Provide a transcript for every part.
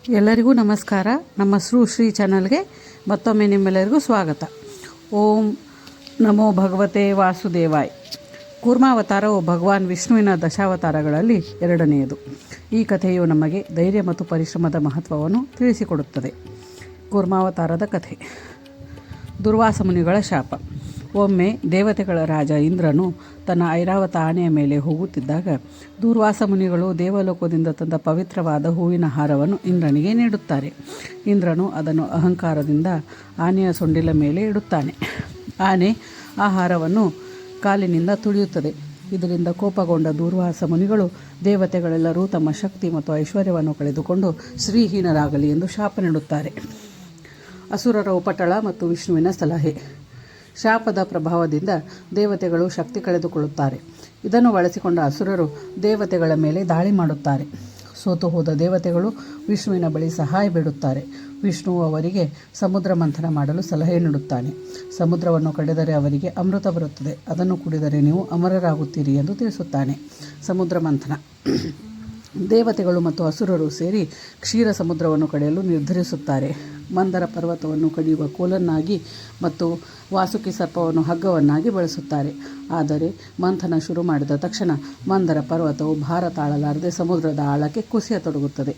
ಎಲ್ಲರಿಗೂ ನಮಸ್ಕಾರ. ನಮ್ಮ ಶ್ರೀ ಚಾನಲ್ಗೆ ಮತ್ತೊಮ್ಮೆ ನಿಮ್ಮೆಲ್ಲರಿಗೂ ಸ್ವಾಗತ. ಓಂ ನಮೋ ಭಗವತೆ ವಾಸುದೇವಾಯ್. ಕೂರ್ಮಾವತಾರವು ಭಗವಾನ್ ವಿಷ್ಣುವಿನ ದಶಾವತಾರಗಳಲ್ಲಿ ಎರಡನೆಯದು. ಈ ಕಥೆಯು ನಮಗೆ ಧೈರ್ಯ ಮತ್ತು ಪರಿಶ್ರಮದ ಮಹತ್ವವನ್ನು ತಿಳಿಸಿಕೊಡುತ್ತದೆ. ಕೂರ್ಮಾವತಾರದ ಕಥೆ. ದುರ್ವಾಸ ಮುನಿಗಳ ಶಾಪ. ಒಮ್ಮೆ ದೇವತೆಗಳ ರಾಜ ಇಂದ್ರನು ತನ್ನ ಐರಾವತ ಆನೆಯ ಮೇಲೆ ಹೋಗುತ್ತಿದ್ದಾಗ ದೂರ್ವಾಸ ಮುನಿಗಳು ದೇವಲೋಕದಿಂದ ತಂದ ಪವಿತ್ರವಾದ ಹೂವಿನ ಹಾರವನ್ನು ಇಂದ್ರನಿಗೆ ನೀಡುತ್ತಾರೆ. ಇಂದ್ರನು ಅದನ್ನು ಅಹಂಕಾರದಿಂದ ಆನೆಯ ಸೊಂಡಿಲ ಮೇಲೆ ಇಡುತ್ತಾನೆ. ಆನೆ ಆ ಹಾರವನ್ನು ಕಾಲಿನಿಂದ ತುಳಿಯುತ್ತದೆ. ಇದರಿಂದ ಕೋಪಗೊಂಡ ದೂರ್ವಾಸ ಮುನಿಗಳು ದೇವತೆಗಳೆಲ್ಲರೂ ತಮ್ಮ ಶಕ್ತಿ ಮತ್ತು ಐಶ್ವರ್ಯವನ್ನು ಕಳೆದುಕೊಂಡು ಶ್ರೀಹೀನರಾಗಲಿ ಎಂದು ಶಾಪ ನೀಡುತ್ತಾರೆ. ಅಸುರರ ಉಪಟಳ ಮತ್ತು ವಿಷ್ಣುವಿನ ಸಲಹೆ. ಶಾಪದ ಪ್ರಭಾವದಿಂದ ದೇವತೆಗಳು ಶಕ್ತಿ ಕಳೆದುಕೊಳ್ಳುತ್ತಾರೆ. ಇದನ್ನು ಬಳಸಿಕೊಂಡ ಅಸುರರು ದೇವತೆಗಳ ಮೇಲೆ ದಾಳಿ ಮಾಡುತ್ತಾರೆ. ಸೋತು ಹೋದ ದೇವತೆಗಳು ವಿಷ್ಣುವಿನ ಬಳಿ ಸಹಾಯ ಬೇಡುತ್ತಾರೆ. ವಿಷ್ಣುವು ಅವರಿಗೆ ಸಮುದ್ರ ಮಂಥನ ಮಾಡಲು ಸಲಹೆ ನೀಡುತ್ತಾನೆ. ಸಮುದ್ರವನ್ನು ಕಡಿದರೆ ಅವರಿಗೆ ಅಮೃತ ಬರುತ್ತದೆ, ಅದನ್ನು ಕುಡಿದರೆ ನೀವು ಅಮರರಾಗುತ್ತೀರಿ ಎಂದು ತಿಳಿಸುತ್ತಾನೆ. ಸಮುದ್ರ ಮಂಥನ. ದೇವತೆಗಳು ಮತ್ತು ಅಸುರರು ಸೇರಿ ಕ್ಷೀರ ಸಮುದ್ರವನ್ನು ಕಡಿಯಲು ನಿರ್ಧರಿಸುತ್ತಾರೆ. ಮಂದರ ಪರ್ವತವನ್ನು ಕಡಿಯುವ ಕೋಲನ್ನಾಗಿ ಮತ್ತು ವಾಸುಕಿ ಸರ್ಪವನ್ನು ಹಗ್ಗವನ್ನಾಗಿ ಬಳಸುತ್ತಾರೆ. ಆದರೆ ಮಂಥನ ಶುರು ಮಾಡಿದ ತಕ್ಷಣ ಮಂದರ ಪರ್ವತವು ಭಾರ ತಾಳಲಾರದೆ ಸಮುದ್ರದ ಆಳಕ್ಕೆ ಕುಸಿಯತೊಡಗುತ್ತದೆ.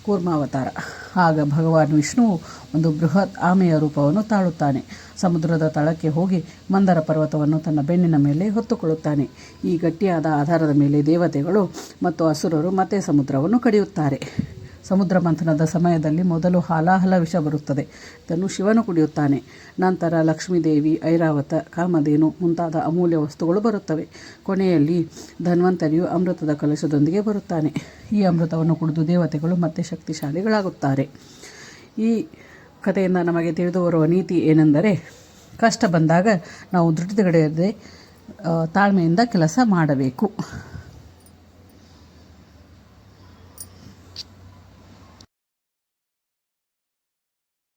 ಕೂರ್ಮಾವತಾರ. ಆಗ ಭಗವಾನ್ ವಿಷ್ಣುವು ಒಂದು ಬೃಹತ್ ಆಮೆಯ ರೂಪವನ್ನು ತಾಳುತ್ತಾನೆ. ಸಮುದ್ರದ ತಳಕ್ಕೆ ಹೋಗಿ ಮಂದರ ಪರ್ವತವನ್ನು ತನ್ನ ಬೆನ್ನಿನ ಮೇಲೆ ಹೊತ್ತುಕೊಳ್ಳುತ್ತಾನೆ. ಈ ಗಟ್ಟಿಯಾದ ಆಧಾರದ ಮೇಲೆ ದೇವತೆಗಳು ಮತ್ತು ಅಸುರರು ಮತ್ತೆ ಸಮುದ್ರವನ್ನು ಕಡಿಯುತ್ತಾರೆ. ಸಮುದ್ರ ಮಂಥನದ ಸಮಯದಲ್ಲಿ ಮೊದಲು ಹಾಲಾಹಲ ವಿಷ ಬರುತ್ತದೆ. ಇದನ್ನು ಶಿವನು ಕುಡಿಯುತ್ತಾನೆ. ನಂತರ ಲಕ್ಷ್ಮೀದೇವಿ, ಐರಾವತ, ಕಾಮಧೇನು ಮುಂತಾದ ಅಮೂಲ್ಯ ವಸ್ತುಗಳು ಬರುತ್ತವೆ. ಕೊನೆಯಲ್ಲಿ ಧನ್ವಂತರಿಯು ಅಮೃತದ ಕಲಶದೊಂದಿಗೆ ಬರುತ್ತಾನೆ. ಈ ಅಮೃತವನ್ನು ಕುಡಿದು ದೇವತೆಗಳು ಮತ್ತೆ ಶಕ್ತಿಶಾಲಿಗಳಾಗುತ್ತಾರೆ. ಈ ಕಥೆಯಿಂದ ನಮಗೆ ತಿಳಿದು ಬರುವ ನೀತಿ ಏನೆಂದರೆ, ಕಷ್ಟ ಬಂದಾಗ ನಾವು ಧೃತಿಗೆಡದೆ ತಾಳ್ಮೆಯಿಂದ ಕೆಲಸ ಮಾಡಬೇಕು.